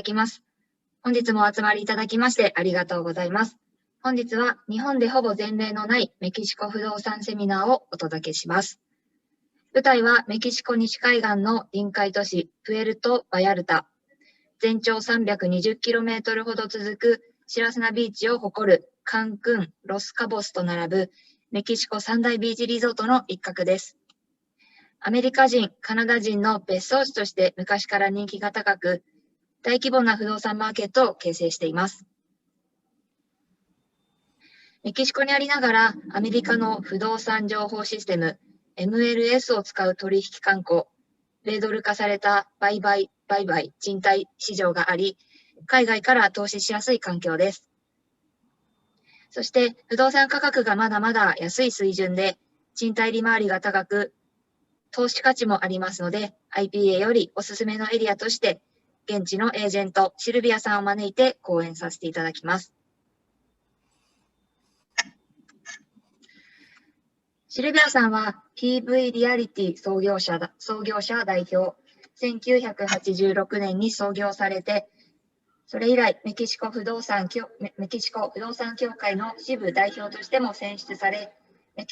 きます。本日もお集まりいただきましてありがとうございます。本日は日本でほぼ前例のないメキシコ不動産セミナーをお届けします。舞台はメキシコ西海岸の臨海都市プエルト・バヤルタ。全長 320km ほど続く白砂ビーチを誇るカンクン、ロスカボスと並ぶメキシコ三大ビーチリゾートの一角です。アメリカ人、カナダ人の別荘地として昔から人気が高く、大規模な不動産マーケットを形成しています。メキシコにありながら、アメリカの不動産情報システム、MLS を使う取引慣行、米ドル化された売買、賃貸市場があり、海外から投資しやすい環境です。そして、不動産価格がまだまだ安い水準で、賃貸利回りが高く、投資価値もありますので、IPA よりおすすめのエリアとして、現地のエージェント、シルビアさんを招いて講演させていただきます。シルビアさんは PV リアリティ創業者代表、1986年に創業されて、それ以来メキシコ不動産協会の支部代表としても選出され、メ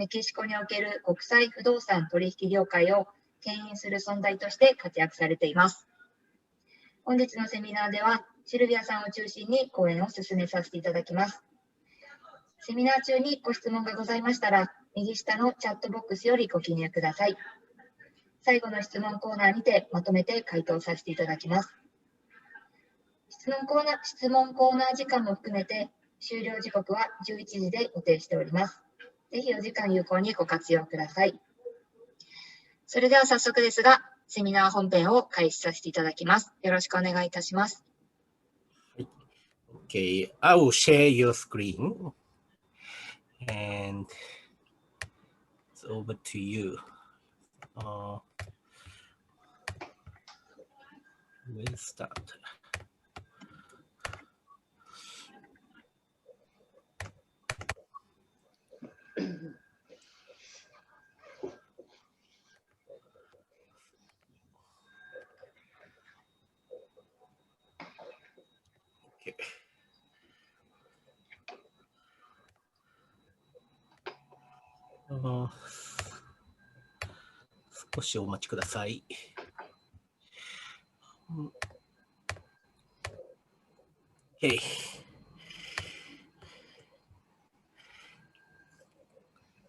キシコにおける国際不動産取引業界を牽引する存在として活躍されています。本日のセミナーでは、シルビアさんを中心に講演を進めさせていただきます。セミナー中にご質問がございましたら、右下のチャットボックスよりご記入ください。最後の質問コーナーにてまとめて回答させていただきます。質問コーナー時間も含めて、終了時刻は11時で予定しております。ぜひお時間有効にご活用ください。それでは早速ですが、セミナー本編を開始させていただきます。よろしくお願いいたします。Okay, I will share your screen and it's over to you. We'll start. Okay. 少しお待ちください。Okay.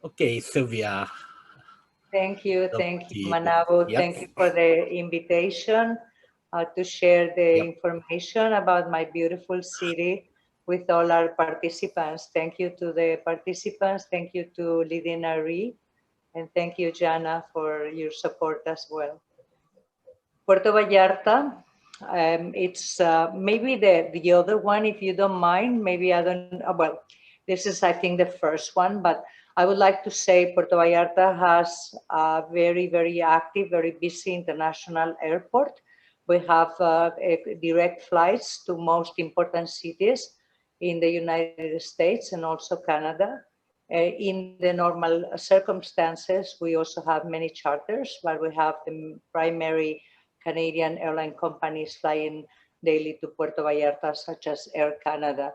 Okay, Sylvia. Thank you, Manabo. Yep. Thank you for the invitation to share the information about my beautiful city with all our participants. Thank you to the participants. Thank you to Lidina Ree. And thank you, Jana, for your support as well. Puerto Vallarta, it's maybe the other one, if you don't mind. Maybe I don't, well, this is, I think, the first one, but I would like to say Puerto Vallarta has a very, very active, very busy international airport. We have direct flights to most important cities in the United States and also Canada. In the normal circumstances, we also have many charters, but we have the primary Canadian airline companies flying daily to Puerto Vallarta, such as Air Canada.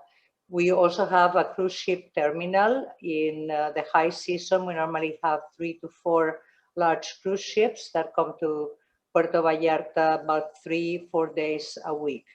We also have a cruise ship terminal. In the high season, we normally have 3 to 4 large cruise ships that come to Puerto Vallarta about 3-4 days a week.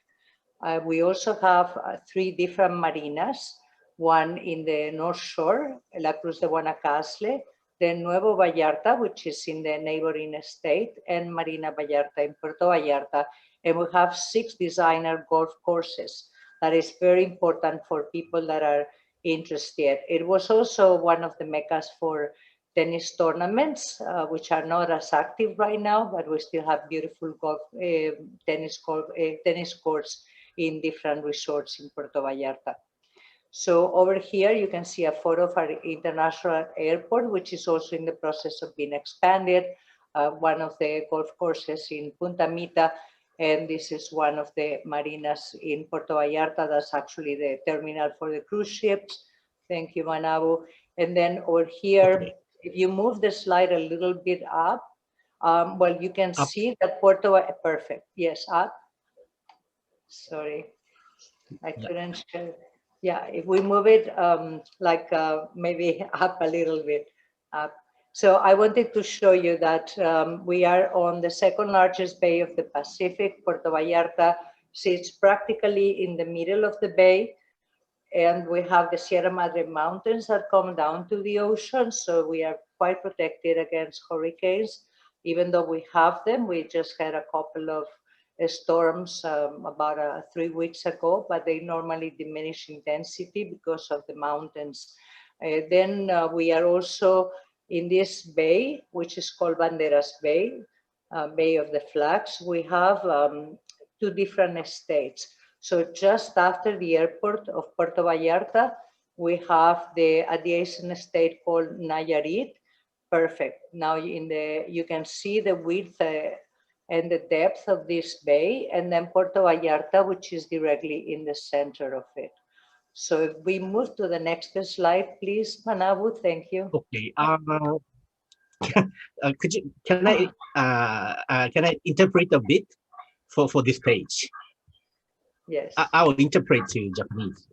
We also have 3 different marinas. One in the North Shore, La Cruz de Guanacaste, then Nuevo Vallarta, which is in the neighboring state, and Marina Vallarta in Puerto Vallarta. And we have 6 designer golf courses. That is very important for people that are interested. It was also one of the meccas for tennis tournaments, which are not as active right now, but we still have beautiful golf, tennis courts in different resorts in Puerto Vallarta. So over here, you can see a photo of our international airport, which is also in the process of being expanded. One of the golf courses in Punta Mita, and this is one of the marinas in Puerto Vallarta. That's actually the terminal for the cruise ships. Thank you, Manabu. And then over here, if you move the slide a little bit up, well, you can see that perfect. Yes, up. Sorry, I couldn't share. Yeah, if we move it maybe up a little bit up. So I wanted to show you that we are on the second largest bay of the Pacific. Puerto Vallarta sits practically in the middle of the bay, and we have the Sierra Madre Mountains that come down to the ocean. So we are quite protected against hurricanes. Even though we have them, we just had a couple of storms about 3 weeks ago, but they normally diminish in density because of the mountains. Then we are also in this bay, which is called Banderas Bay, Bay of the Flags. We have 2 different estates. So just after the airport of Puerto Vallarta, we have the adjacent estate called Nayarit. Perfect. Now you can see the width and the depth of this bay, and then Puerto Vallarta, which is directly in the center of it. So if we move to the next slide, please, Manabu, thank you. Okay. Can I interpret a bit for this page? Yes. I will interpret to Japanese.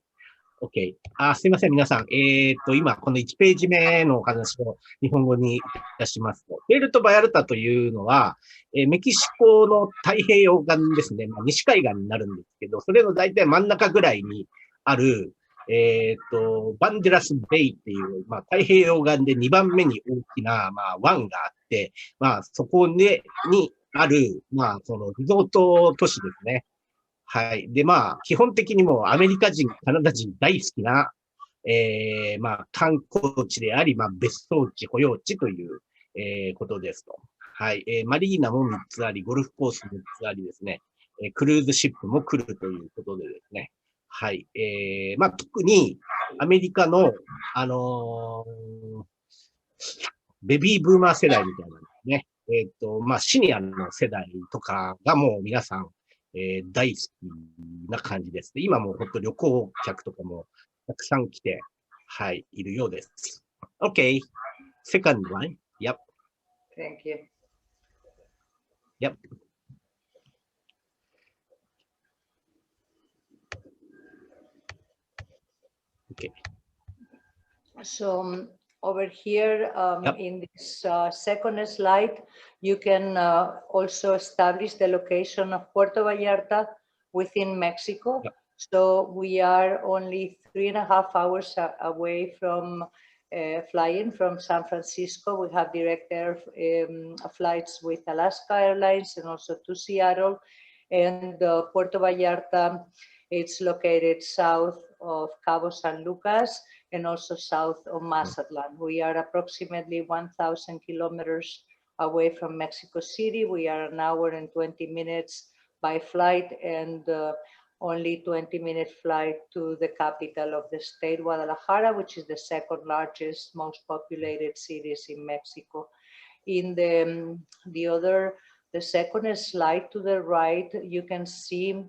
OK。すいません、皆さん。今、この1ページ目のお話を日本語にいたしますと、プエルトバヤルタというのは、メキシコの太平洋岸ですね。西海岸になるんですけど、それの大体真ん中ぐらいにある、バンデラスベイっていう、太平洋岸で2番目に大きな、湾があって、そこにある、そのリゾート都市ですね。はい。で、基本的にもうアメリカ人、カナダ人大好きな、観光地であり、別荘地、保養地という、ことですと。はい。マリーナも3つあり、ゴルフコースも3つありですね。クルーズシップも来るということでですね。はい。特にアメリカの、ベビーブーマー世代みたいなね。シニアの世代とかがもう皆さん、大好きな感じです。今も本当旅行客とかもたくさん来て、はい、いるようです。OK。Second line. Yep. Thank you. Yep. Okay. So over here Yep. in this second slide, you can also establish the location of Puerto Vallarta within Mexico. Yep. So we are only 3.5 hours away from flying from San Francisco. We have direct air flights with Alaska Airlines and also to Seattle. And Puerto Vallarta, it's located south of Cabo San Lucas and also south of Mazatlan. We are approximately 1,000 kilometers away from Mexico City. We are an hour and 20 minutes by flight and only 20-minute flight to the capital of the state, Guadalajara, which is the second largest, most populated cities in Mexico. In the second slide to the right, you can see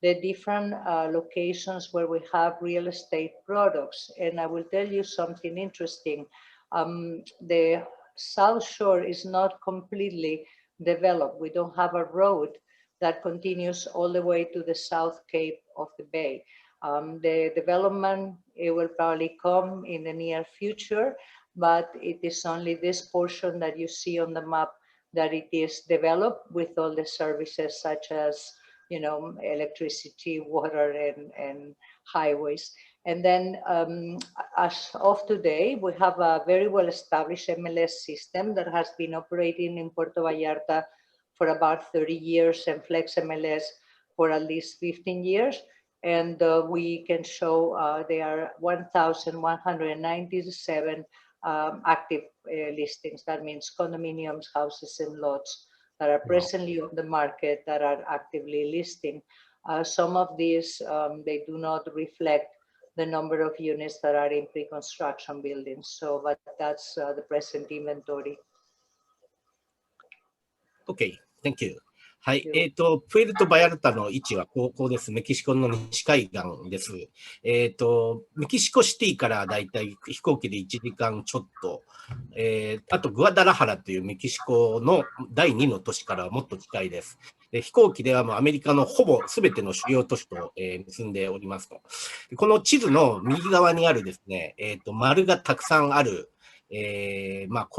the different locations where we have real estate products. And I will tell you something interesting. The South Shore is not completely developed. We don't have a road that continues all the way to the South Cape of the Bay. The development, it will probably come in the near future, but it is only this portion that you see on the map that it is developed with all the services such as, you know, electricity, water, and highways. And then as of today, we have a very well-established MLS system that has been operating in Puerto Vallarta for about 30 years and Flex MLS for at least 15 years. And we can show there are 1,197 active listings. That means condominiums, houses, and lots that are presently on the market that are actively listing. Some of these, they do not reflect the number of units that are in pre-construction buildings. So, but that's the present inventory. Okay, thank you. はい。プエルトバヤルタの位置はこうです。メキシコの西海岸です。メキシコシティからだいたい飛行機で1時間ちょっと、あとグアダラハラというメキシコの第2の都市からはもっと近いです。飛行機ではもうアメリカのほぼ全ての主要都市と、結んでおりますと。この地図の右側にあるですね、丸がたくさんある、こ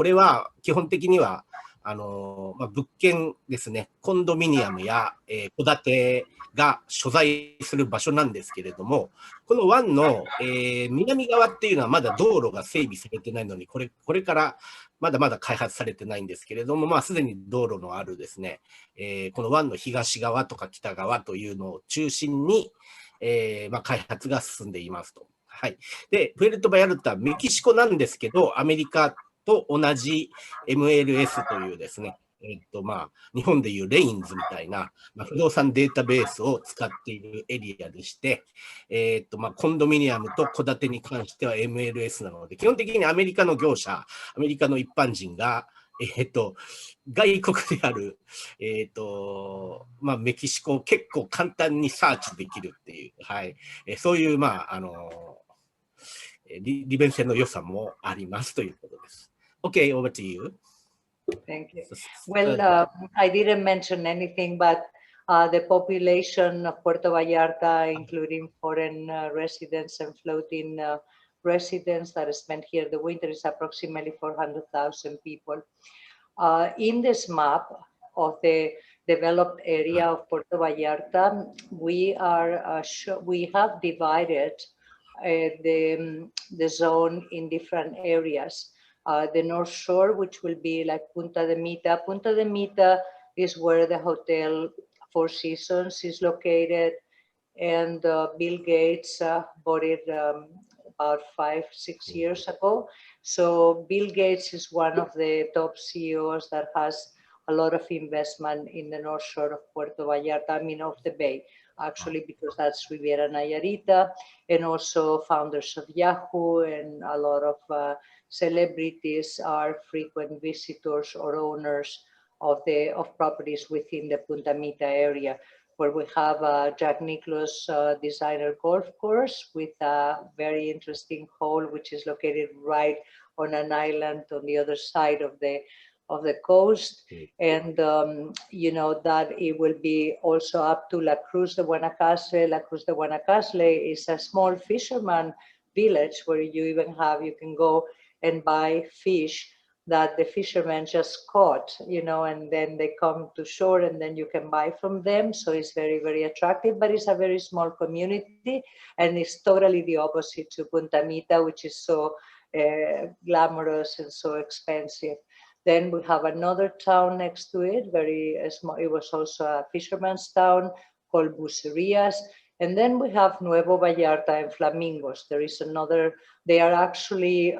れは基本的には、物件ですね、コンドミニアムや戸建てが所在する場所なんですけれども、この湾の、南側っていうのはまだ道路が整備されてないのに、これからまだまだ開発されてないんですけれども、すでに道路のあるですね、この湾の東側とか北側というのを中心に、開発が進んでいますと。はい。で、プエルトバヤルタ、メキシコなんですけど、アメリカと同じ MLS というですね、日本でいうレインズみたいな、不動産データベースを使っているエリアでして、コンドミニアムと戸建てに関しては MLS なので、基本的にアメリカの業者、アメリカの一般人が、外国である、メキシコを結構簡単にサーチできるっていう、はい、そういう、利便性の良さもありますということです。Okay, over to you. Thank you. Well, I didn't mention anything, but the population of Puerto Vallarta, including foreign residents and floating residents that spend here the winter, is approximately 400,000 people. In this map of the developed area of Puerto Vallarta, we have divided the zone in different areas. The North Shore, which will be like Punta de Mita. Punta de Mita is where the Hotel Four Seasons is located, and Bill Gates bought it about 5-6 years ago. So Bill Gates is one of the top CEOs that has a lot of investment in the North Shore of Puerto Vallarta, I mean of the Bay, actually, because that's Riviera Nayarita, and also founders of Yahoo and a lot of celebrities are frequent visitors or owners of properties within the Punta Mita area, where we have a Jack Nicklaus designer golf course with a very interesting hole, which is located right on an island on the other side of the coast. And that it will be also up to La Cruz de Guanacaste. La Cruz de Guanacaste is a small fisherman village where you can go and buy fish that the fishermen just caught, and then they come to shore and then you can buy from them. So it's very, very attractive, but it's a very small community, and it's totally the opposite to Punta Mita, which is so glamorous and so expensive. Then we have another town next to it, very small. It was also a fisherman's town called Bucerias. And then we have Nuevo Vallarta and Flamingos. There is another, they are actually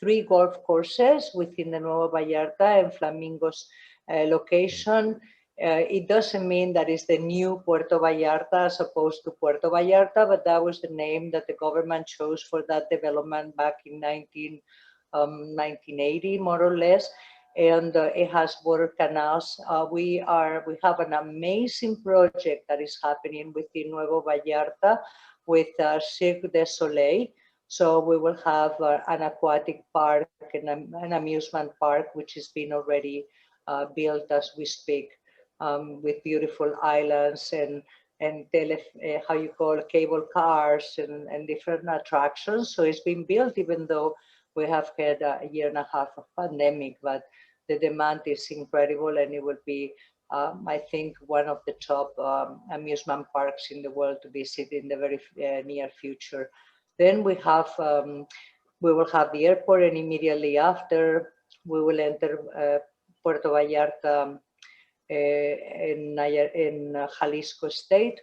3 golf courses within the Nuevo Vallarta and Flamingos location. It doesn't mean that it's the new Puerto Vallarta as opposed to Puerto Vallarta, but that was the name that the government chose for that development back in 1980, more or less. And it has water canals. We have an amazing project that is happening within Nuevo Vallarta with Cirque du Soleil. So we will have an aquatic park and an amusement park, which is being already built as we speak, with beautiful islands and cable cars and different attractions. So it's been built even though we have had a year and a half of pandemic, but the demand is incredible, and it will be, I think, one of the top amusement parks in the world to visit in the very near future. Then we will have the airport, and immediately after we will enter Puerto Vallarta in Jalisco State.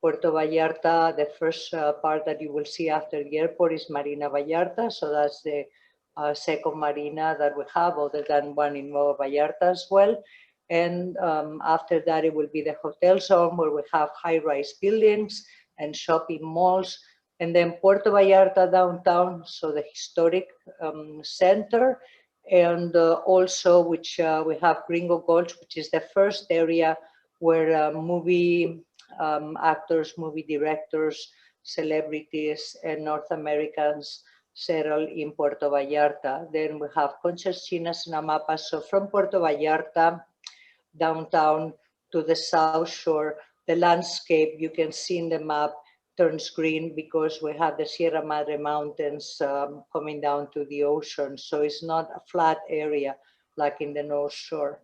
Puerto Vallarta, the first part that you will see after the airport is Marina Vallarta. So that's the second marina that we have, other than one in Nuevo Vallarta as well. And after that, it will be the hotel zone where we have high-rise buildings and shopping malls. And then Puerto Vallarta downtown, so the historic center. and also which we have Gringo Gulch, which is the first area where movie actors, movie directors, celebrities, and North Americans settle in Puerto Vallarta. Then we have Conchas Chinas and Amapa. So from Puerto Vallarta downtown to the south shore, the landscape you can see in the map turns green because we have the Sierra Madre Mountains coming down to the ocean. So it's not a flat area like in the North Shore.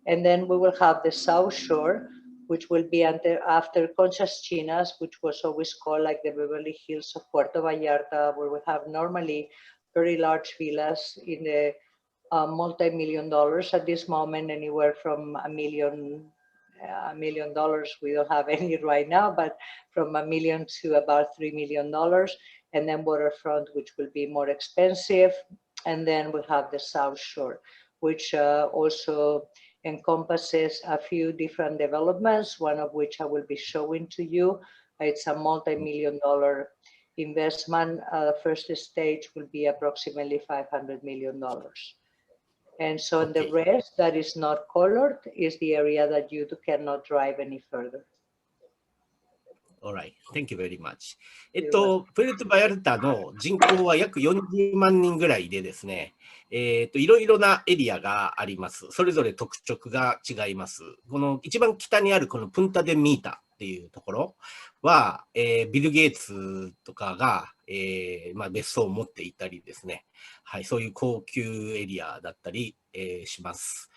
And then we will have the South Shore, which will be after Conchas Chinas, which was always called like the Beverly Hills of Puerto Vallarta, where we have normally very large villas in the multi-million dollars at this moment, anywhere from $1 million. $1 million, we don't have any right now, but from $1 million to about $3 million. And then waterfront, which will be more expensive. And then we have the South Shore, which also encompasses a few different developments, one of which I will be showing to you. It's a multi-million dollar investment. First stage will be approximately $500 million. And so the rest that is not colored is the area that you cannot drive any further. Alright, thank you very much. プエルトバヤルタの人口は約40万人ぐらいでですね、いろいろなエリアがあります。それぞれ特色が違います。この一番北にあるこのプンタデミータっていうところは、ビル・ゲイツとかが、別荘を持っていたりですね、はい、そういう高級エリアだったり、します。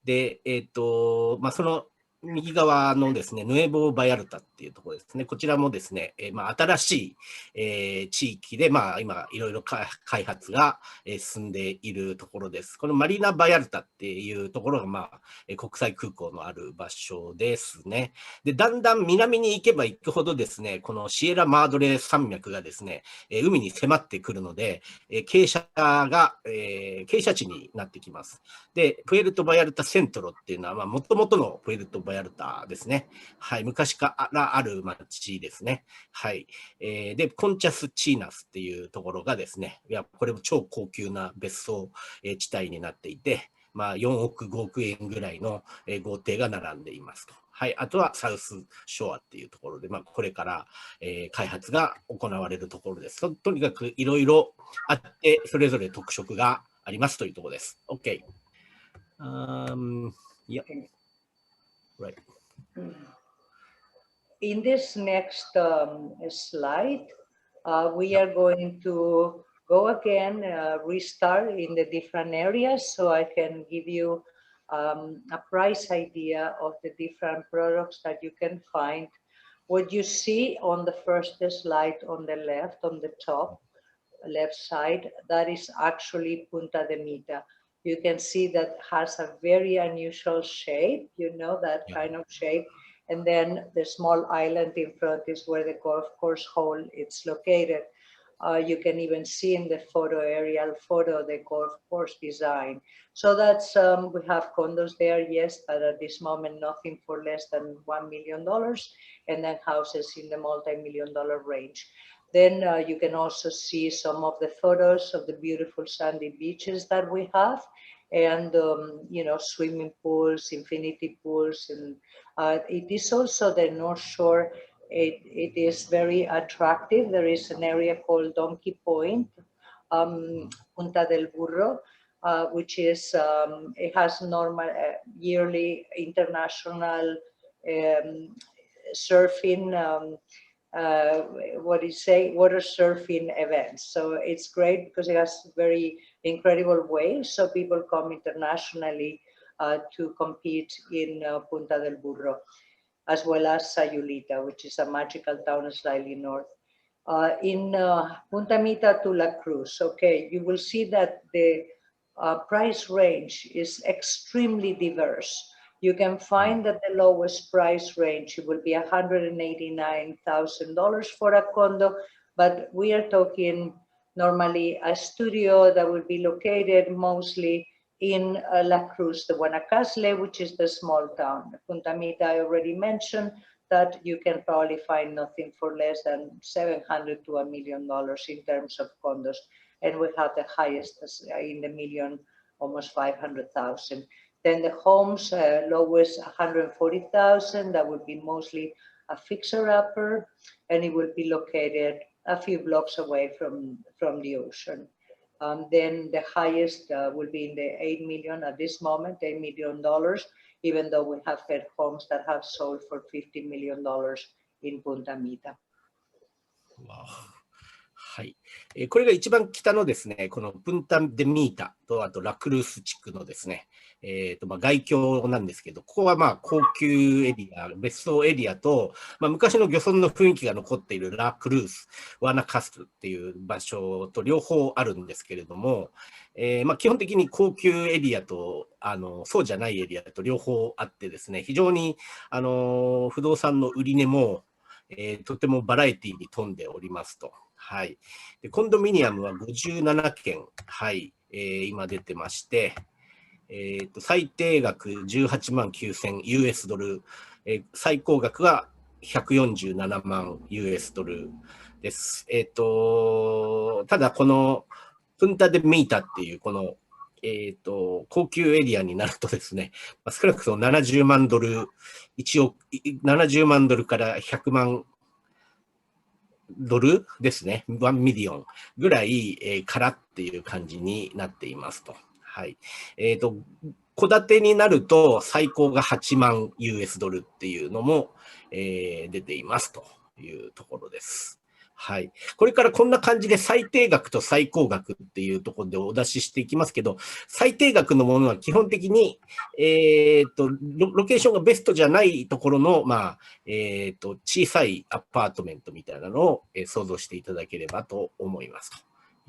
で、その右側のですね、ヌエボ・バヤルタっていうところですね。こちらもですね、新しい、地域で、今、いろいろ開発が進んでいるところです。このマリーナ・バヤルタっていうところが、国際空港のある場所ですね。で、だんだん南に行けば行くほどですね、このシエラ・マードレ山脈がですね、海に迫ってくるので、傾斜地になってきます。で、プエルト・バヤルタ・セントロっていうのは、もともとのプエルト・バヤルタですね。はい、昔からある町ですね。はい。で、コンチャス・チーナスっていうところがですね、これも超高級な別荘地帯になっていて、4億、5億円ぐらいの豪邸が並んでいますと。はい。あとはサウスショアっていうところで、これから開発が行われるところです。とにかくいろいろあって、それぞれ特色がありますというところです。OK。Yeah. Right. In this next slide, we are going to go again, restart in the different areas so I can give you a price idea of the different products that you can find. What you see on the first slide on the left, on the top left side, that is actually Punta de Mita. You can see that has a very unusual shape, that kind of shape. And then the small island in front is where the golf course hole is located. You can even see in the aerial photo, the golf course design. So that's, we have condos there, yes, but at this moment, nothing for less than $1 million. And then houses in the multi-million dollar range. Then you can also see some of the photos of the beautiful sandy beaches that we have, and swimming pools, infinity pools, and it is also the North Shore. It is very attractive. There is an area called Donkey Point, Punta del Burro, which is it has normal yearly international surfing. Water surfing events. So it's great because it has very incredible waves. So people come internationally to compete in Punta del Burro, as well as Sayulita, which is a magical town slightly north. In Punta Mita to La Cruz, you will see that the price range is extremely diverse. You can find that the lowest price range will be $189,000 for a condo, but we are talking normally a studio that will be located mostly in La Cruz, the Guanacaste, which is the small town. Punta Mita, I already mentioned that you can probably find nothing for less than $700,000 to $1 million in terms of condos. And we have the highest in the $1 million almost 500,000. Then the homes, lowest 140,000, that would be mostly a fixer-upper, and it will be located a few blocks away from the ocean. Then the highest will be in the 8 million at this moment, $8 million, even though we have had homes that have sold for $50 million in Punta Mita. Wow. はい。これが一番北のですね、このプンタ・デ・ミータと、あとラクルース地区のですね、外境なんですけど、ここは高級エリア、別荘エリアと、昔の漁村の雰囲気が残っているラクルース、ワナカスっていう場所と両方あるんですけれども、基本的に高級エリアと、そうじゃないエリアと両方あってですね、非常に、不動産の売り値も、とてもバラエティに富んでおりますと。はい。で、コンドミニアムは57件、はい、今出てまして、最低額18万9000 US ドル、最高額が147万 US ドルです。ただこのプンタ・デ・ミータっていうこの高級エリアになるとですね、少なくとも70万ドル、70万ドルから100万ドルですね、1ミリオンぐらい、からっていう感じになっていますと。はい。戸建てになると最高が8万 US ドルっていうのも、出ていますというところです。はい。これからこんな感じで最低額と最高額っていうところでお出ししていきますけど、最低額のものは基本的に、ロケーションがベストじゃないところの、小さいアパートメントみたいなのを、想像していただければと思いますと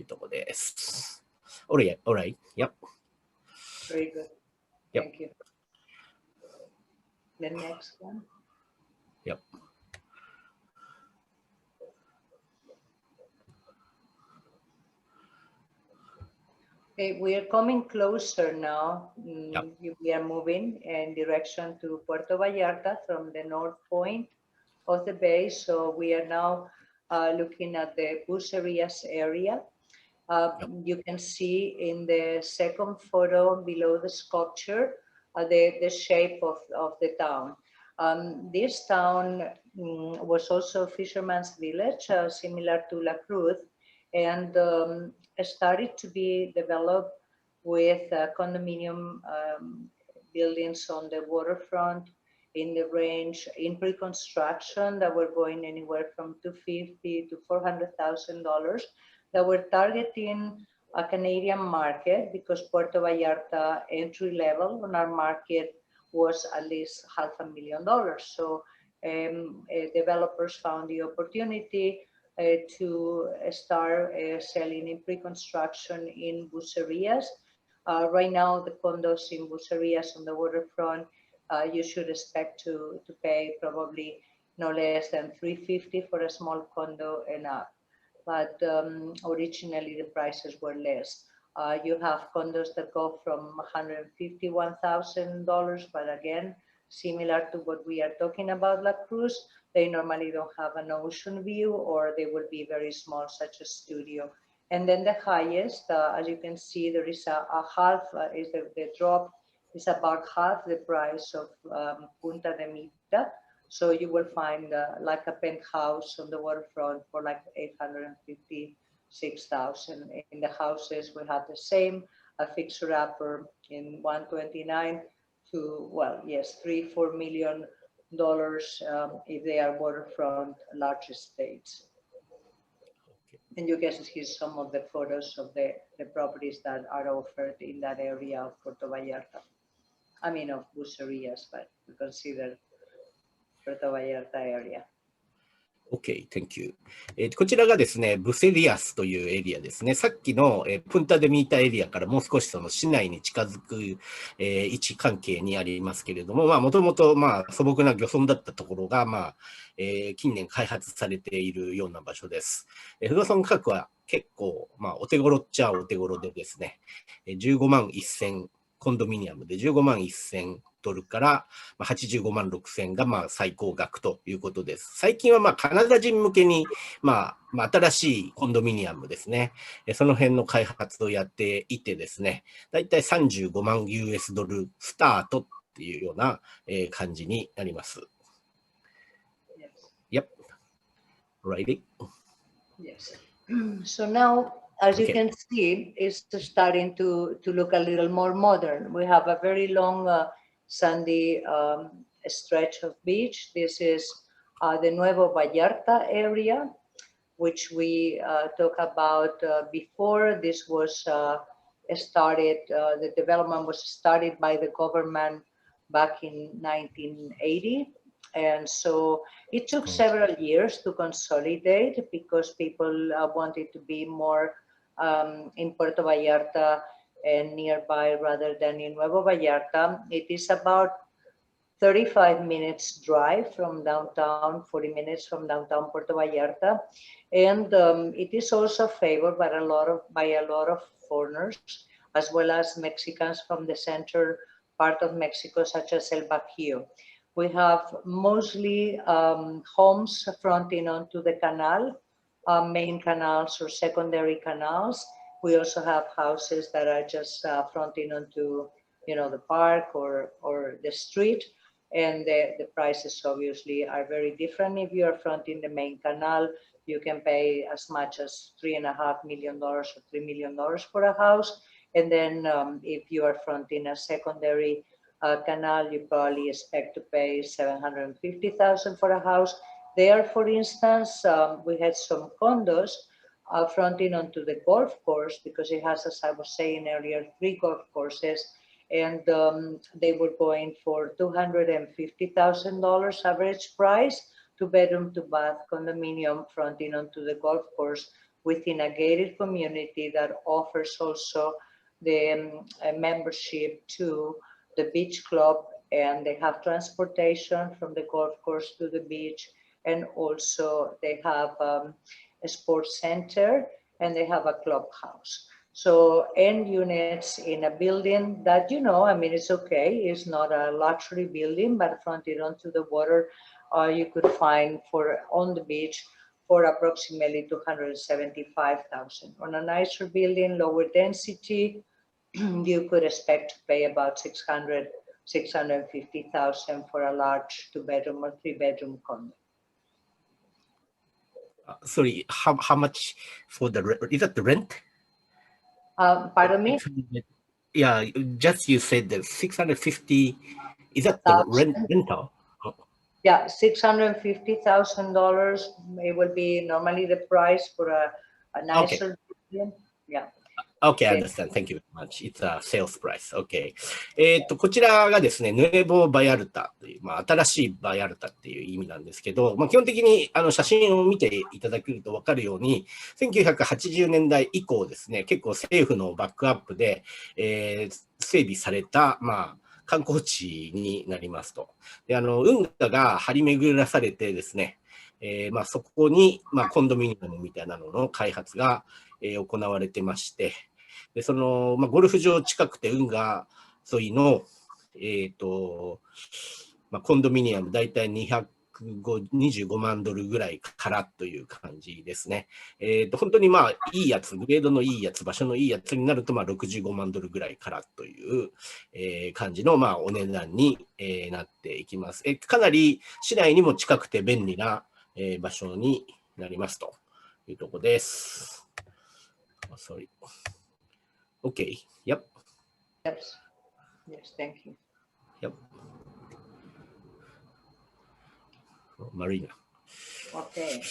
いうところです。All right. Yep. Very good. Yep. Thank you. The next one. Yep. Okay, we are coming closer now. Yep. We are moving in direction to Puerto Vallarta from the north point of the bay. So we are now looking at the Bucerias area. You can see in the second photo below the sculpture the shape of the town. This town was also a fisherman's village, similar to La Cruz, and started to be developed with condominium buildings on the waterfront in the range in pre-construction that were going anywhere from $250,000 to $400,000 that were targeting a Canadian market, because Puerto Vallarta entry level on our market was at least $500,000. So developers found the opportunity to start selling in pre-construction in Bucerias. Right now, the condos in Bucerias on the waterfront, you should expect to pay probably no less than $350,000 for a small condo and up. But originally the prices were less. You have condos that go from $151,000, but again, similar to what we are talking about La Cruz, they normally don't have an ocean view, or they will be very small, such as studio. And then the highest, as you can see, there is a half, is the drop is about half the price of Punta de Mita. So you will find like a penthouse on the waterfront for like $856,000. In the houses, we have the same, a fixer-upper in 129 to, well, yes, $3-4 million if they are waterfront large estates. Okay. And you can see some of the photos of the properties that are offered in that area of Puerto Vallarta. I mean, of Bucerias, but we consider Puerto Vallarta area. OK, thank you. こちらがですね、ブセリアスというエリアですね。さっきのプンタデミータエリアからもう少しその市内に近づく位置関係にありますけれども、もともと素朴な漁村だったところが、近年開発されているような場所です。不動産価格は結構、お手頃っちゃお手頃でですね、15万1000コンドミニアムで15万1000ドルから85万6000が最高額ということです。最近はカナダ人向けに新しいコンドミニアムですね。その辺の開発をやっていてですね、だいたい35万 US ドルスタートっていうような感じになります。Yep. Righty. Yes. So now, as you can see, it's starting to look a little more modern. We have a very long sandy stretch of beach. This is the Nuevo Vallarta area, which we talked about before. This was started, the development was started by the government back in 1980. And so it took several years to consolidate because people wanted to be more in Puerto Vallarta and nearby rather than in Nuevo Vallarta. It is about 35 minutes drive from downtown, 40 minutes from downtown Puerto Vallarta. And it is also favored by a lot of foreigners, as well as Mexicans from the central part of Mexico, such as El Bajío. We have mostly homes fronting onto the canal, main canals or secondary canals. We also have houses that are just fronting onto, the park or the street. And the prices obviously are very different. If you are fronting the main canal, you can pay as much as $3.5 million or $3 million for a house. And then if you are fronting a secondary canal, you probably expect to pay $750,000 for a house. There, for instance, we had some condos fronting onto the golf course because it has, as I was saying earlier, 3 golf courses, and they were going for $250,000 average price, 2-bedroom, 2-bath condominium fronting onto the golf course within a gated community that offers also the membership to the beach club, and they have transportation from the golf course to the beach, and also they have a sports center and they have a clubhouse. So end units in a building that, it's okay, it's not a luxury building, but fronted onto the water, you could find on the beach for approximately $275,000. On a nicer building, lower density, you could expect to pay about $650,000 for a large 2-bedroom or 3-bedroom condo. Sorry, how much for the rent? Is that the rent? Pardon me? Yeah, just you said that 650. Is that the rental? Yeah, $650,000. It will be normally the price for a nicer building. Yeah. Okay, I understand. Thank you very much. It's a sales price. Okay. こちらがですね、ヌエボ・バヤルタという、新しいバヤルタっていう意味なんですけど、基本的に写真を見ていただけると分かるように、1980年代以降ですね、結構政府のバックアップで、整備された、観光地になりますと。で、運河が張り巡らされてですね、そこに、コンドミニアムみたいなのの開発が、行われてまして、でゴルフ場近くて運河沿いの、コンドミニアムだいたい25万ドルぐらいからという感じですね。本当にいいやつ、グレードのいいやつ、場所のいいやつになると65万ドルぐらいからという、感じのお値段に、なっていきます。かなり市内にも近くて便利な、場所になりますというところです。Sorry. Okay. Yep. Yes. Yes. Thank you. Yep. Marina. Okay.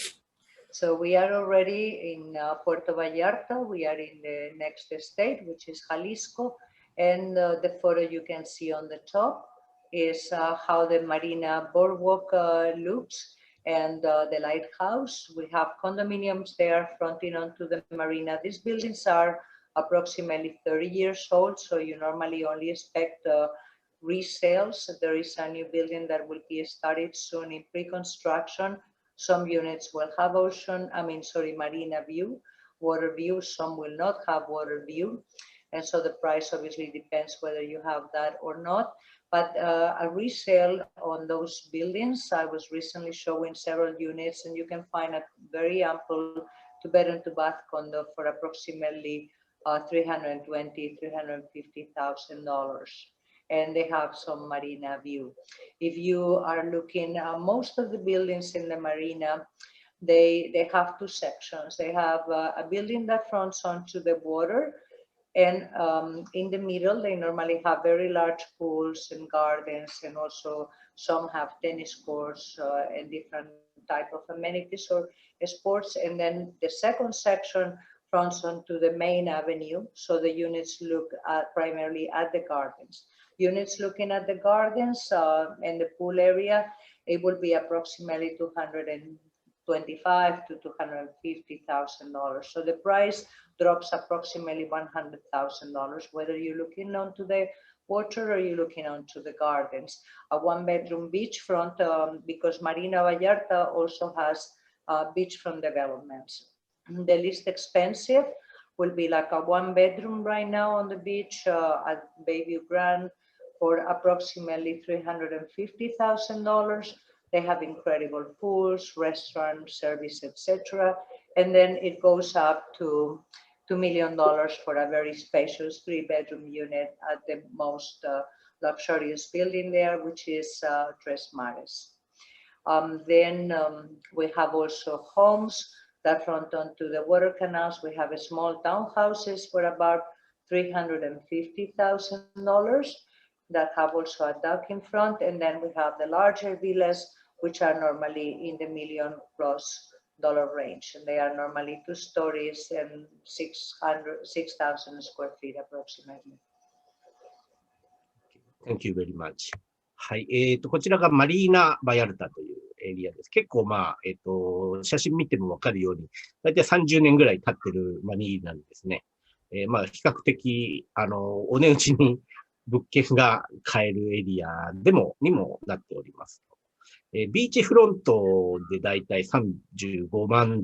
So we are already in Puerto Vallarta. We are in the next state, which is Jalisco. And the photo you can see on the top is how the Marina boardwalk looks. And the lighthouse. We have condominiums there fronting onto the marina. These buildings are approximately 30 years old, so you normally only expect resales. There is a new building that will be started soon in pre-construction. Some units will have marina view, water view. Some will not have water view. And so the price obviously depends whether you have that or not. But a resale on those buildings, I was recently showing several units, and you can find a very ample two-bed and two-bath condo for approximately $320,000, $350,000. And they have some marina view. If you are looking, most of the buildings in the marina, they have two sections. They have a building that fronts onto the water, and in the middle, they normally have very large pools and gardens, and also some have tennis courts and different type of amenities or sports. And then the second section fronts onto the main avenue, so the units look primarily at the gardens. Units looking at the gardens and the pool area, it will be approximately $225,000 to $250,000. So the price drops approximately $100,000, whether you're looking onto the water or you're looking onto the gardens. A one-bedroom beachfront, because Marina Vallarta also has beachfront developments. The least expensive will be like a one-bedroom right now on the beach at Bayview Grand for approximately $350,000. They have incredible pools, restaurant service, etc. And then it goes up to $2 million for a very spacious three-bedroom unit at the most luxurious building there, which is Tres Mares. Then we have also homes that front onto the water canals. We have small townhouses for about $350,000 that have also a dock in front. And then we have the larger villas, which are normally in the $1 million+ range. And they are normally 2 stories and 6,000 square feet approximately. Thank you very much. はい。こちらがマリーナ・バヤルタというエリアです。結構写真見てもわかるように、だいたい30年ぐらい経ってるマリーナですね。比較的、お値打ちに物件が買えるエリアにもなっております。ビーチフロントでだいたい$35万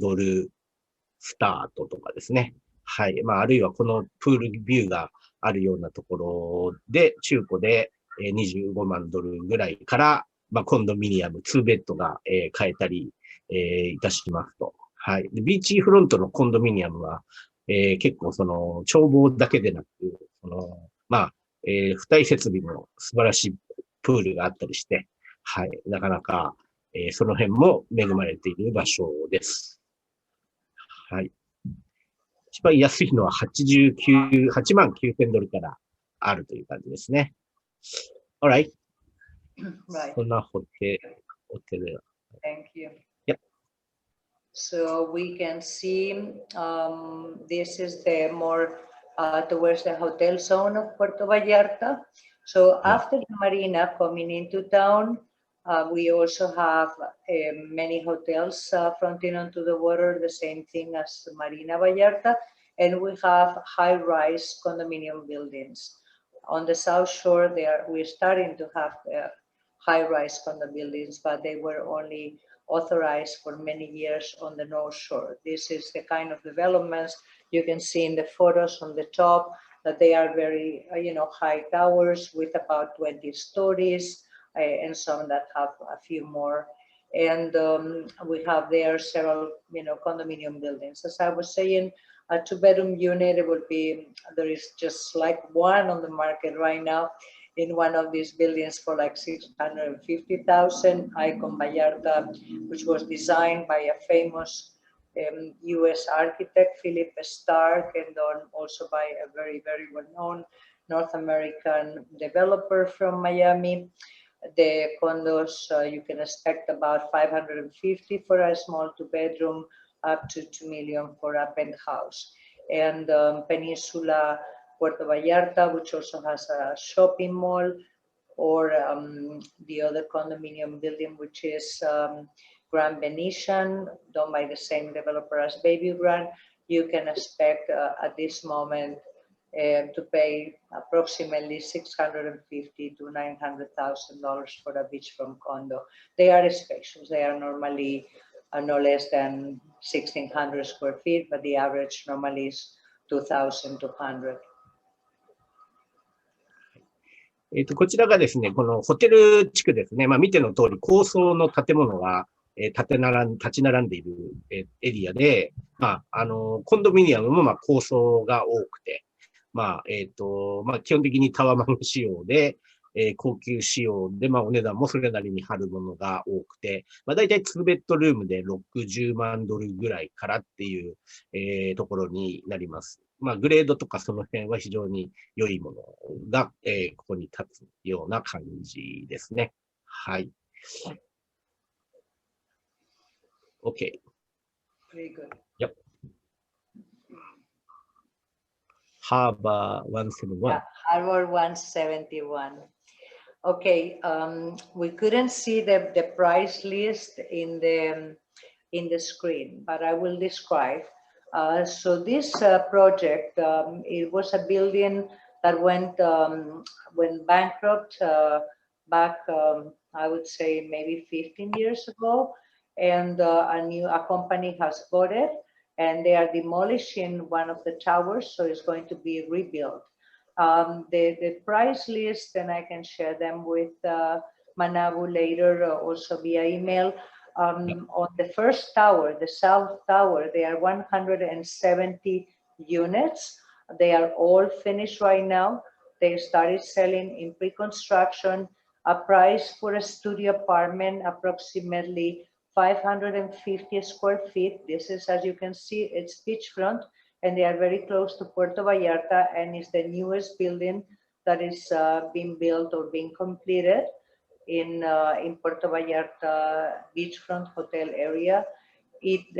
スタートとかですね。はい。あるいはこのプールビューがあるようなところで、中古で$25万ぐらいから、コンドミニアム、2ベッドが買えたりいたしますと。はい。ビーチフロントのコンドミニアムは結構眺望だけでなく、付帯設備も素晴らしいプールがあったりして、はい。なかなか、その辺も恵まれている場所です。はい。一番安いのは8万$9,000からあるという感じですね。Alright. Right. そんなホテル。Thank you. Yep. So we can see this is the more towards the hotel zone of Puerto Vallarta. So after the marina coming into town, we also have many hotels fronting onto the water, the same thing as Marina Vallarta, and we have high-rise condominium buildings. On the South Shore, we're starting to have high-rise condo buildings, but they were only authorized for many years on the North Shore. This is the kind of developments you can see in the photos on the top, that they are very, high towers with about 20 stories, and some that have a few more. And we have there several, condominium buildings. As I was saying, a 2-bedroom unit, there is just like one on the market right now in one of these buildings for like $650,000, Icon Vallarta, which was designed by a famous US architect, Philip Stark, and also by a very, very well-known North American developer from Miami. The condos, you can expect about $550,000 for a small 2-bedroom, up to $2 million for a penthouse. And Peninsula Puerto Vallarta, which also has a shopping mall, or the other condominium building, which is Grand Venetian, done by the same developer as Bayview Grand. You can expect at this moment to pay approximately $650,000 to $900,000 for a beachfront condo. They are spacious. They are normally no less than 1,600 square feet, but the average normally is 2,200. こちらがですね、このホテル地区ですね。見ての通り、高層の建物が、立ち並んでいる、エリアで、コンドミニアムも、高層が多くて、基本的にタワマン仕様で、高級仕様で、お値段もそれなりに張るものが多くて、だいたい2ベッドルームで60万ドルぐらいからっていう、ところになります。グレードとかその辺は非常に良いものが、ここに立つような感じですね。はい。OK。Very good. Yep. Harbor 171. Yeah, Harbor 171. Okay, we couldn't see the price list in the screen, but I will describe. So this project, it was a building that went bankrupt back, I would say maybe 15 years ago, and a company has bought it, and they are demolishing one of the towers, so it's going to be rebuilt. The price list, and I can share them with Manabu later, also via email. On the first tower, the south tower, there are 170 units. They are all finished right now. They started selling in pre-construction. A price for a studio apartment, approximately 550 square feet. This is, as you can see, it's beachfront, and they are very close to Puerto Vallarta, and is the newest building that is being built or being completed in Puerto Vallarta beachfront hotel area. It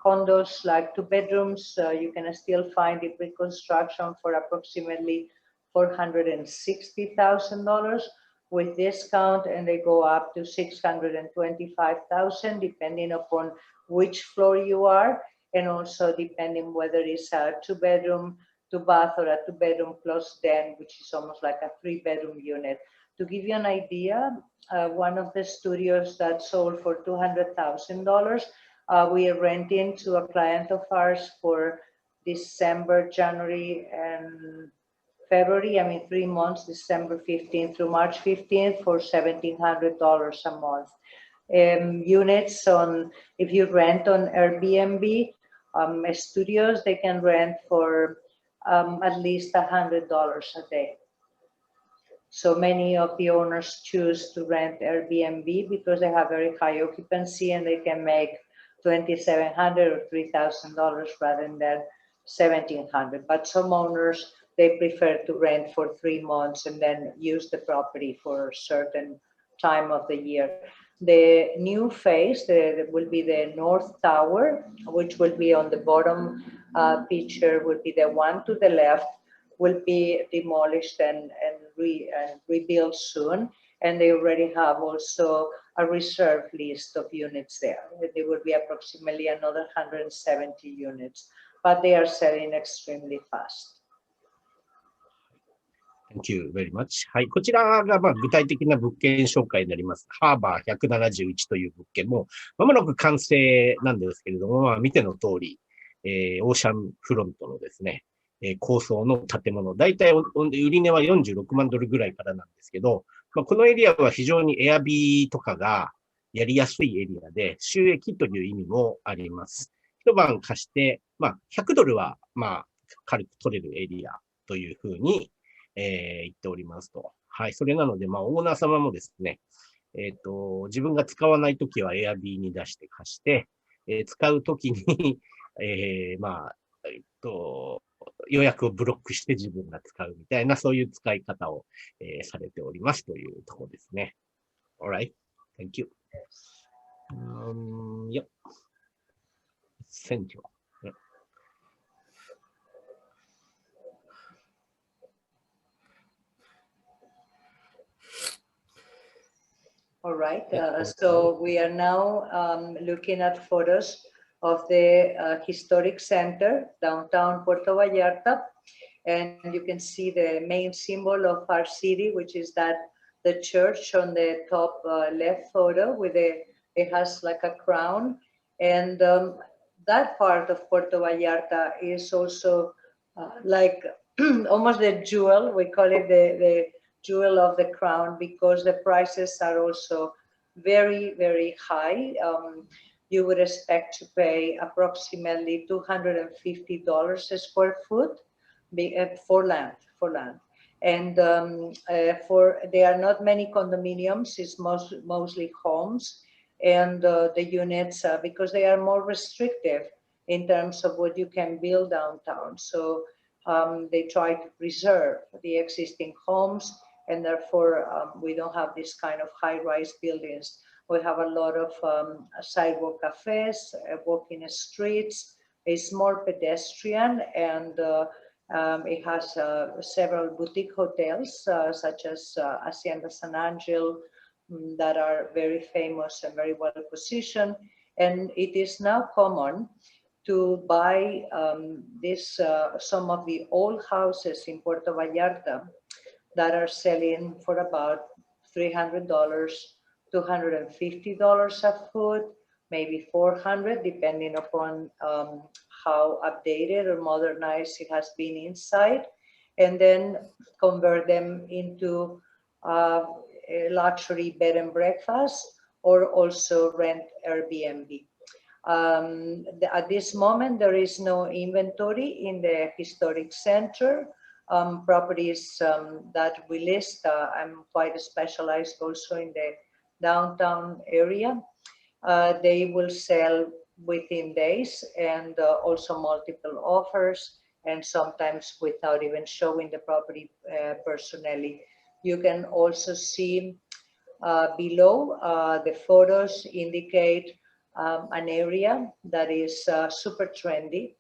condos like 2 bedrooms, you can still find it reconstruction for approximately $460,000 with discount, and they go up to $625,000 depending upon which floor you are, and also depending whether it's a 2-bedroom, 2-bath, or a 2-bedroom plus den, which is almost like a 3-bedroom unit. To give you an idea, one of the studios that sold for $200,000, we are renting to a client of ours for December, January, and February. 3 months, December 15th through March 15th, for $1,700 a month. Units on, if you rent on Airbnb, studios, they can rent for at least $100 a day. So many of the owners choose to rent Airbnb because they have very high occupancy and they can make $2,700 or $3,000 rather than $1,700. But some owners, they prefer to rent for 3 months and then use the property for a certain time of the year. The new phase will be the North Tower, which will be on the bottom picture, will be the one to the left, will be demolished and rebuilt soon. And they already have also a reserve list of units there. There will be approximately another 170 units, but they are selling extremely fast. Thank you very much. はい。こちらが、具体的な物件紹介になります。ハーバー171という物件も、まもなく完成なんですけれども、見ての通り、オーシャンフロントのですね、高層の建物、だいたい売り値は46万ドルぐらいからなんですけど、このエリアは非常にエアビーとかがやりやすいエリアで、収益という意味もあります。一晩貸して、100ドルは、軽く取れるエリアというふうに、言っておりますと。はい。それなので、オーナー様もですね、自分が使わないときは Airb に出して貸して、使うときに、予約をブロックして自分が使うみたいな、そういう使い方を、されておりますというところですね。Alright. Thank you. Yep. Essential. All right, so we are now looking at photos of the historic center, downtown Puerto Vallarta. And you can see the main symbol of our city, which is the church on the top left photo with it has like a crown. And that part of Puerto Vallarta is also like almost the jewel. We call it the jewel of the crown because the prices are also very, very high. You would expect to pay approximately $250 a square foot for land. And there are not many condominiums, it's mostly homes, and the units, because they are more restrictive in terms of what you can build downtown. So they try to preserve the existing homes, and therefore we don't have this kind of high-rise buildings. We have a lot of sidewalk cafes, walking streets. It's more pedestrian, and it has several boutique hotels, such as Hacienda San Angel, that are very famous and very well positioned. And it is now common to buy some of the old houses in Puerto Vallarta that are selling for about $300, $250 a foot, maybe $400, depending upon how updated or modernized it has been inside, and then convert them into a luxury bed and breakfast, or also rent Airbnb. At this moment, there is no inventory in the historic center. Properties that we list, I'm quite specialized also in the downtown area. They will sell within days, and also multiple offers, and sometimes without even showing the property personally. You can also see below the photos indicate an area that is super trendy,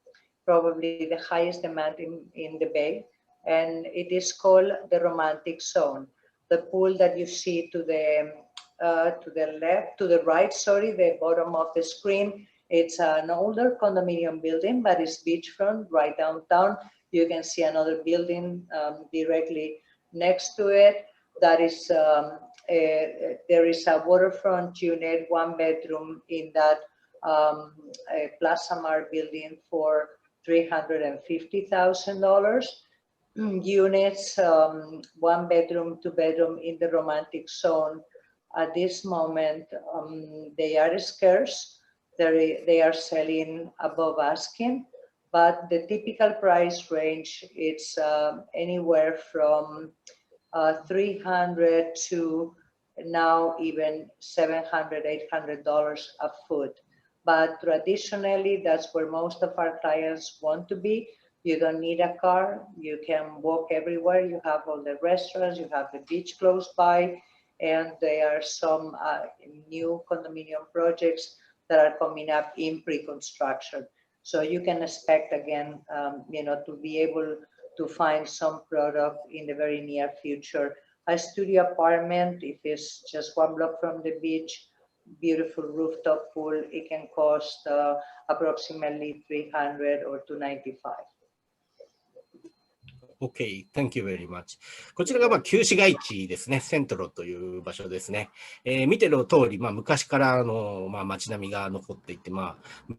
probably the highest demand in the Bay, and it is called the Romantic Zone. The pool that you see to the right, sorry, the bottom of the screen, it's an older condominium building, but it's beachfront right downtown. You can see another building directly next to it. That is, there is a waterfront unit, 1 bedroom in that Plaza Mar building for $350,000. Units, 1 bedroom, 2 bedroom in the Romantic Zone. At this moment, they are scarce. They are selling above asking, but the typical price range is anywhere from $300 to now even $700, $800 a foot. But traditionally, that's where most of our clients want to be. You don't need a car. You can walk everywhere. You have all the restaurants. You have the beach close by. And there are some new condominium projects that are coming up in pre-construction. So you can expect, again, to be able to find some product in the very near future. A studio apartment, if it's just 1 block from the beach, beautiful rooftop pool, it can cost approximately $300 or $295. Okay, thank you very much. こちらが旧市街地ですね、セントロという場所ですね。見ての通り、昔からの街並みが残っていて、メ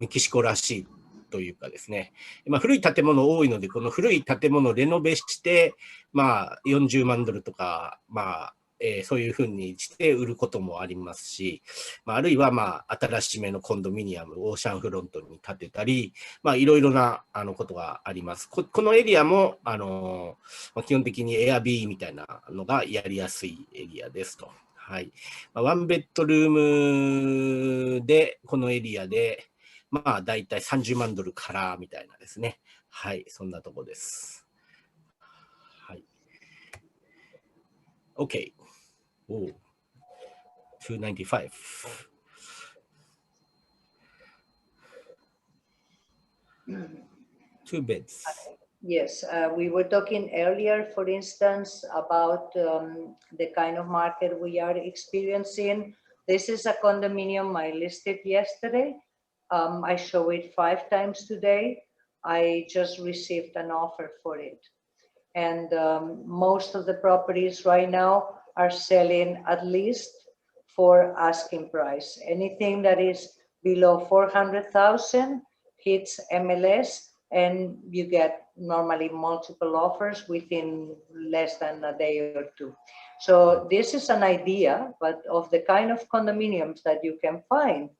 キシコらしいというかですね、古い建物多いので、この古い建物をレノベして、40万ドルとか、そういうふうにして売ることもありますし、あるいは新しめのコンドミニアムをオーシャンフロントに建てたり、いろいろなことがあります。このエリアも基本的にエアビーみたいなのがやりやすいエリアですと。はい。ワンベッドルームで、このエリアで、だいたい30万ドルからみたいなですね。はい、そんなとこです。はい。OK。Oh, 295. Two beds. Yes, we were talking earlier, for instance, about the kind of market we are experiencing. This is a condominium I listed yesterday. I show it 5 times today. I just received an offer for it. And most of the properties right now are selling at least for asking price. Anything that is below 400,000 hits MLS and you get normally multiple offers within less than a day or two. So this is an idea, but of the kind of condominiums that you can find,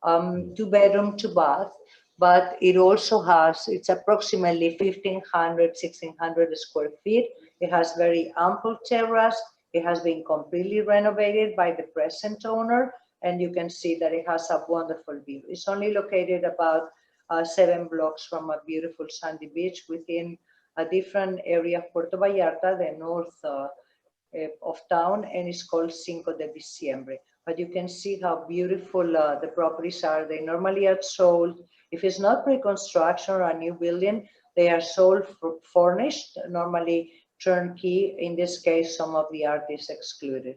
2-bedroom, 2-bath, but it also has, it's approximately 1,500, 1,600 square feet. It has very ample terrace. It has been completely renovated by the present owner, and you can see that it has a wonderful view. It's only located about 7 blocks from a beautiful sandy beach within a different area of Puerto Vallarta, the north of town, and it's called Cinco de Diciembre. But you can see how beautiful the properties are. They normally are sold, if it's not pre-construction or a new building, they are sold furnished, normally turnkey. In this case, some of the art is excluded.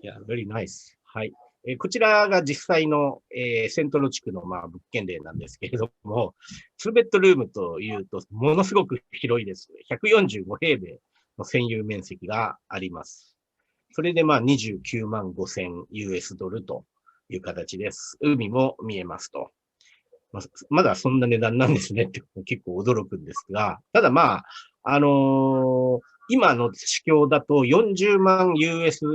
Yeah, very nice. はい。こちらが実際の、セントロ地区の、物件例なんですけれども、2ベッドルームというと、ものすごく広いです。145平米の占有面積があります。それで29万5000 US ドルという形です。海も見えますと。まだそんな値段なんですねって結構驚くんですが、ただ今の市況だと40万 US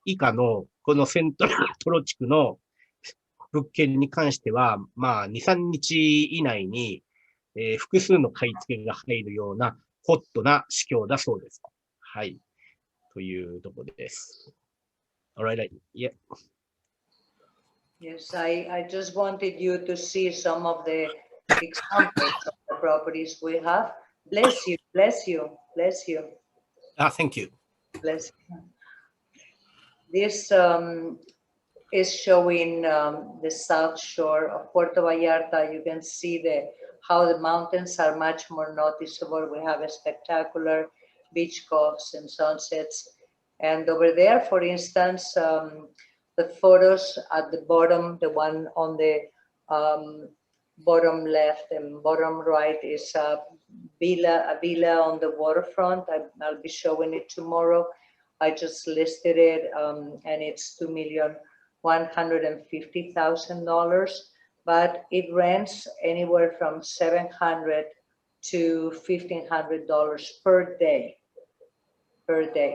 以下のこのセントロ地区の物件に関しては、2、3日以内に、複数の買い付けが入るようなホットな市況だそうです。はい。というところです。Alright, yeah. Yes, I just wanted you to see some of the examples of the properties we have. Bless you, bless you, bless you. Thank you. Bless you. This is showing the south shore of Puerto Vallarta. You can see how the mountains are much more noticeable. We have a spectacular beach coves and sunsets. And over there, for instance, the photos at the bottom, the one on the bottom left and bottom right is a villa on the waterfront. I'll be showing it tomorrow. I just listed it, and it's $2,150,000, but it rents anywhere from $700 to $1,500 per day.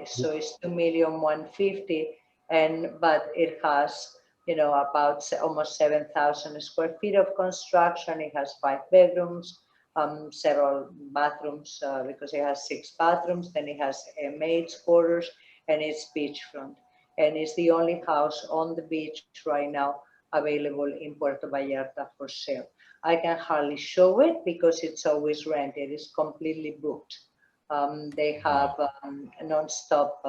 So it's $2,150,000, but it has, about almost 7,000 square feet of construction. It has 5 bedrooms, several bathrooms, because it has 6 bathrooms. Then it has a maid's quarters, and it's beachfront. And it's the only house on the beach right now available in Puerto Vallarta for sale. I can hardly show it because it's always rented. It's completely booked. They have non-stop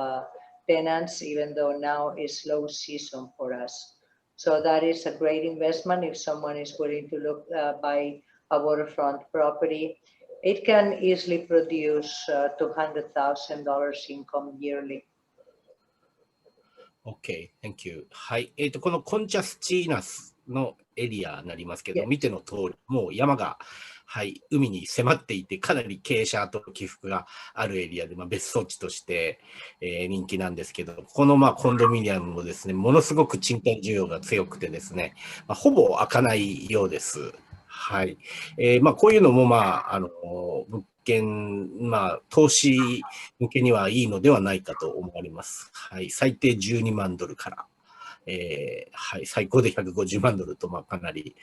tenants, even though now is low season for us. So that is a great investment if someone is willing to buy a waterfront property. It can easily produce $200,000 income yearly. Okay, thank you. はい。このコンチャスチーナスのエリアになりますけど、見ての通り、もう山が、海に迫っていて、かなり傾斜と起伏があるエリアで、別荘地として、人気なんですけど、ここのコンドミニアムもですね、ものすごく賃貸需要が強くてですね、ほぼ開かないようです。はい。こういうのも、物件、投資向けにはいいのではないかと思われます。はい。最低12万ドルから。最高で150万ドルと、かなり、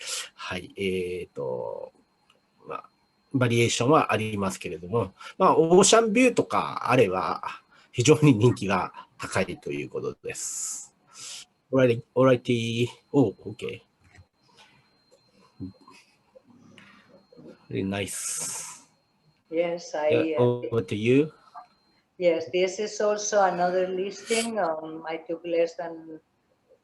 バリエーションはありますけれども、オーシャンビューとかあれば、非常に人気が高いということです。Alrighty. Oh, okay. Very nice. Yes, over to you. Yes, this is also another listing. I took less than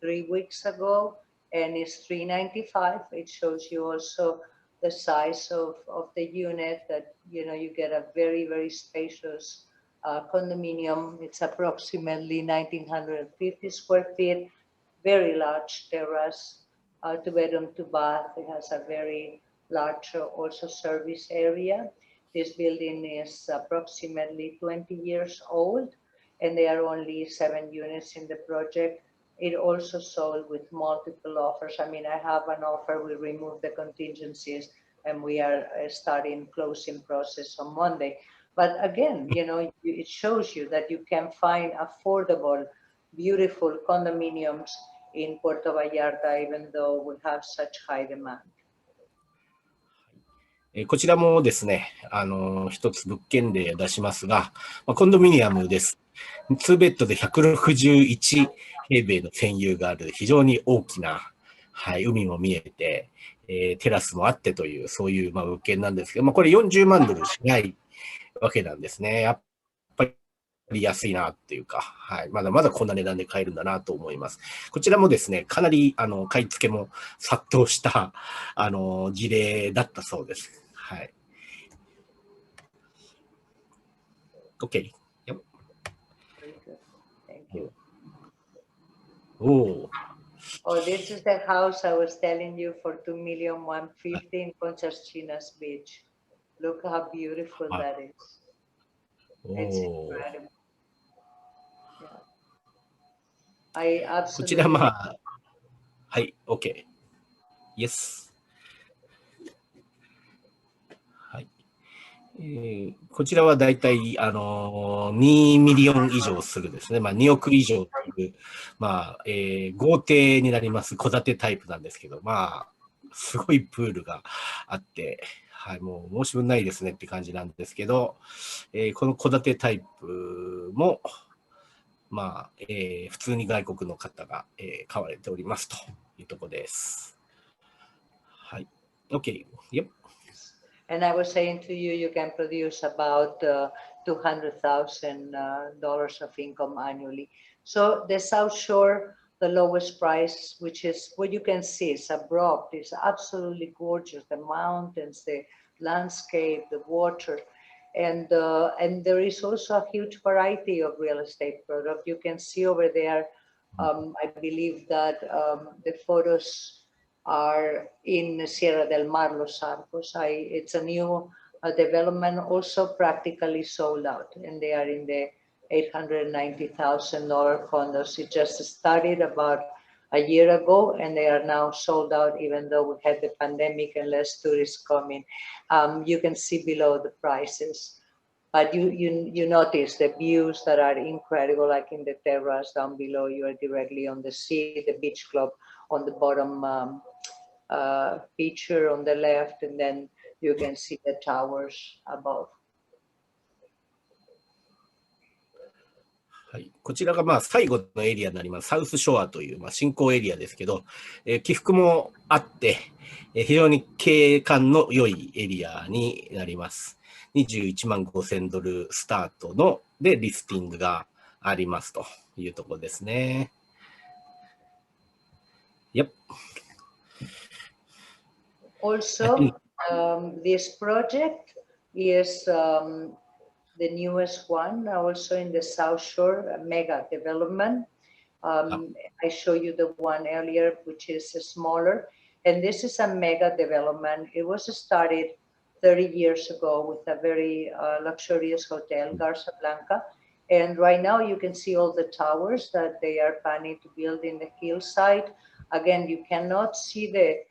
3 weeks ago, and it's $395. It shows you also the size of the unit, that you get a very, very spacious condominium. It's approximately 1,950 square feet, very large terrace, 2-bedroom, 2-bath. It has a very large also service area. This building is approximately 20 years old, and there are only 7 units in the project. it also sold with multiple offers. I mean, I have an offer, we remove the contingencies, and we are starting closing process on Monday. But again, you know, it shows you that you can find affordable, beautiful condominiums in Puerto Vallarta, even though we have such high demand. こちらもですね、一つ物件例出しますが、コンドミニアムです。2ベッドで161平米の占有がある非常に大きな、はい、海も見えて、テラスもあってという、そういう物件なんですけど、これ40万ドルしないわけなんですね。やっぱり安いなっていうか、はい、まだまだこんな値段で買えるんだなと思います。こちらもですね、かなり買い付けも殺到した事例だったそうです。はい。OK。Yep. Thank you. Oh. Oh, this is the house I was telling you for $2,150,000 in Conchas Beach. Look how beautiful that is. It's incredible. Yeah. I こちら absolutely. はい、OK。Yes。はい。こちらはだいたい2ミリオン以上するですね。2億以上という、豪邸になります戸建てタイプなんですけど、すごいプールがあって、はい、もう申し分ないですねって感じなんですけど、この戸建てタイプも、普通に外国の方が、買われておりますというところです。はい。OK。Yep. And I was saying to you, you can produce about $200,000 of income annually. So the South Shore, the lowest price, which is what you can see, is abrupt, is absolutely gorgeous. The mountains, the landscape, the water. And there is also a huge variety of real estate product. You can see over there, I believe that the photos are in Sierra del Mar, Los Arcos. It's a new development, also practically sold out, and they are in the $890,000 condos. It just started about a year ago, and they are now sold out, even though we had the pandemic and less tourists coming. You can see below the prices, but you notice the views that are incredible, like in the terrace down below. You are directly on the sea, the beach club on the bottom picture on the left, and then you can see the towers above. はい、こちらが最後のエリアになります。サウスショアという新興エリアですけど、起伏もあって、非常に景観の良いエリアになります。21万5000ドルスタートのでリスティングがありますというところですね。Yep. Also, this project is the newest one, also in the South Shore, a mega development. I showed you the one earlier, which is smaller, and this is a mega development. It was started 30 years ago with a very luxurious hotel, Garciablanca, and right now you can see all the towers that they are planning to build in the hillside. Again, you cannot see the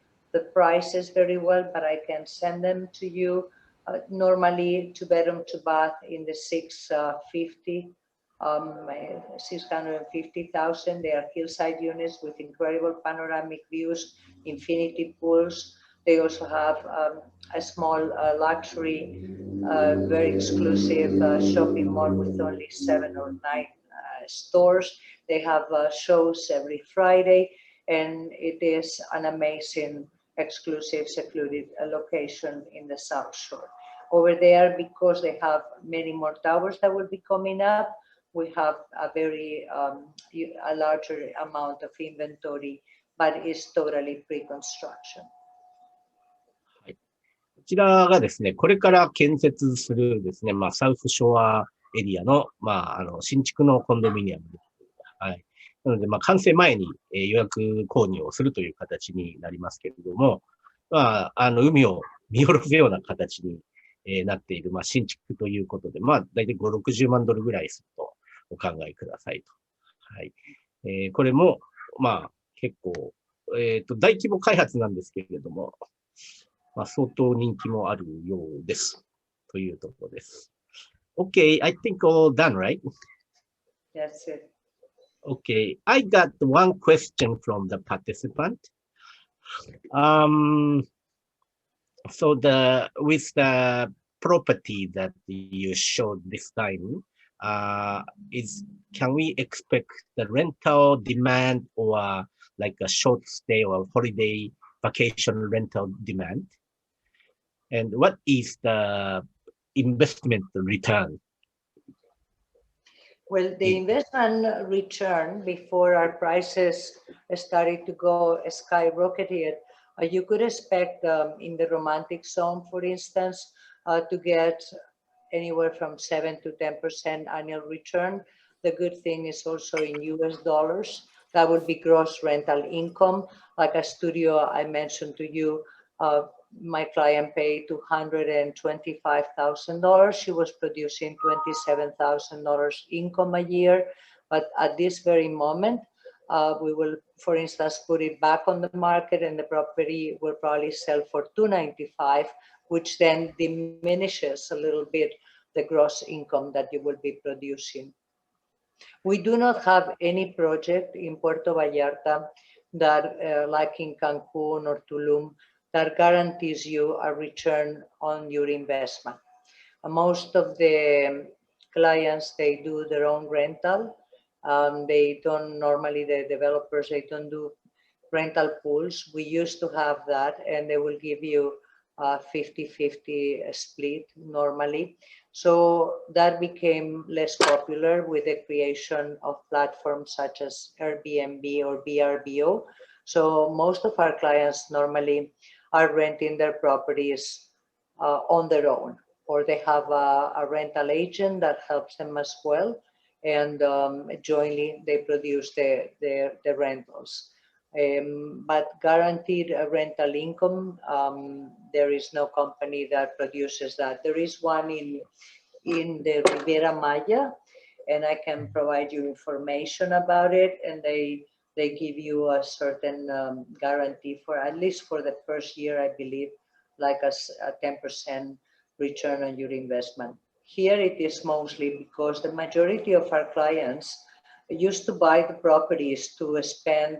prices very well, but I can send them to you. Normally, two bedroom, two bath in the 650,000. They are hillside units with incredible panoramic views, infinity pools. They also have a small luxury, very exclusive shopping mall with only 7 or 9 stores. They have shows every Friday, and it is an amazing, exclusive, secluded location in the South Shore. Over there, because they have many more towers that will be coming up, we have a very a larger amount of inventory, but it's totally pre-construction. こちらがですね、これから建設するですね、サウスショアエリアの、新築のコンドミニアムです。はい。なので、完成前に予約購入をするという形になりますけれども、海を見下ろすような形になっている、新築ということで、だいたい5、60万ドルぐらいするとお考えくださいと。はい。これも、まあ、結構、大規模開発なんですけれども、まあ、相当人気もあるようです。というところです。Okay, I think all done, right? That's it. Okay, I got one question from the participant. So with the property that you showed this time, can we expect the rental demand or like a short stay or holiday vacation rental demand? And what is the investment return? Well, the investment return before our prices started to go skyrocketed, you could expect in the romantic zone, for instance, to get anywhere from 7 to 10% annual return. The good thing is also in US dollars. That would be gross rental income. Like a studio I mentioned to you, my client paid $225,000. She was producing $27,000 income a year. But at this very moment, we will, for instance, put it back on the market and the property will probably sell for $295,000, which then diminishes a little bit the gross income that you will be producing. We do not have any project in Puerto Vallarta that, like in Cancun or Tulum, that guarantees you a return on your investment. Most of the clients, they do their own rental. They don't normally, the developers, they don't do rental pools. We used to have that, and they will give you a 50-50 split normally. So that became less popular with the creation of platforms such as Airbnb or VRBO. So most of our clients normally are renting their properties on their own, or they have a rental agent that helps them as well, and jointly they produce the rentals. But guaranteed rental income, there is no company that produces that. There is one in the Riviera Maya, and I can provide you information about it, and they give you a certain guarantee for at least for the first year, I believe, like a 10% return on your investment. Here it is mostly because the majority of our clients used to buy the properties to spend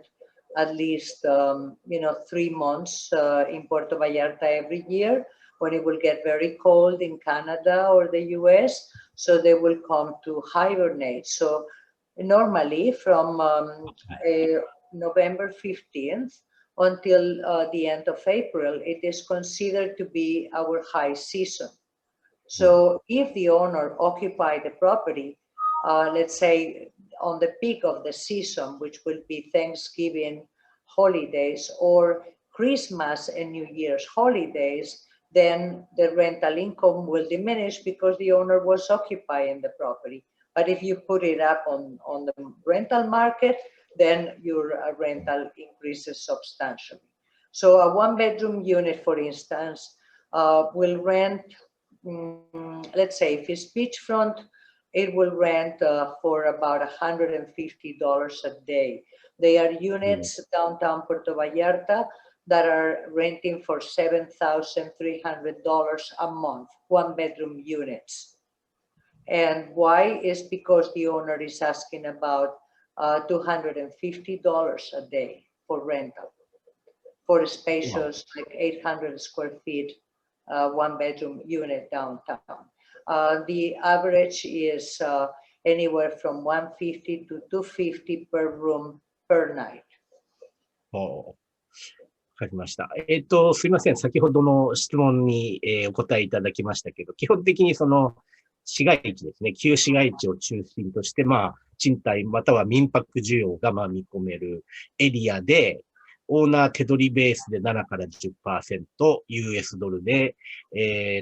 at least 3 months in Puerto Vallarta every year when it will get very cold in Canada or the US. So they will come to hibernate. So normally from November 15th until the end of April, it is considered to be our high season. So if the owner occupied the property, let's say on the peak of the season, which will be Thanksgiving holidays or Christmas and New Year's holidays, then the rental income will diminish because the owner was occupying the property. But if you put it up on the rental market, then your rental increases substantially. So a 1-bedroom unit, for instance, will rent, let's say if it's beachfront, it will rent for about $150 a day. They are units downtown Puerto Vallarta that are renting for $7,300 a month, 1-bedroom units. And why? Is because the owner is asking about $250 a day for rental for a spacious, like 800 square feet, 1-bedroom unit downtown. The average is anywhere from $150 to $250 per room per night. わかりました。すいません。先ほどの質問に、お答えいただきましたけど、基本的にその市街地ですね、旧市街地を中心として、賃貸または民泊需要が見込めるエリアで、オーナー手取りベースで7から 10% US ドルで、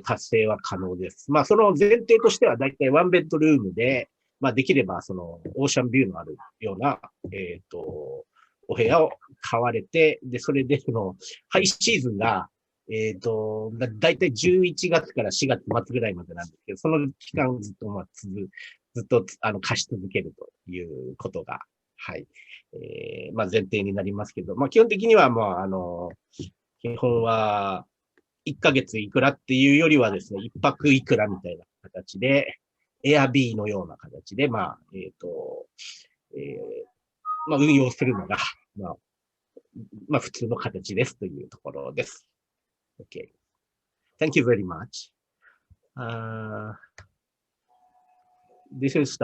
達成は可能です。その前提としてはだいたい1ベッドルームで、できればそのオーシャンビューのあるような、お部屋を買われて、で、それでそのハイシーズンが、だいたい11月から4月末ぐらいまでなんですけど、その期間ずっと、貸し続けるということがはい。まあ前提になりますけど、まあ基本的には基本は1ヶ月いくらっていうよりはですね、1泊いくらみたいな形で、エアビーのような形で、まあ運用するのが、まあ普通の形ですというところです。Okay. Thank you very much. This is the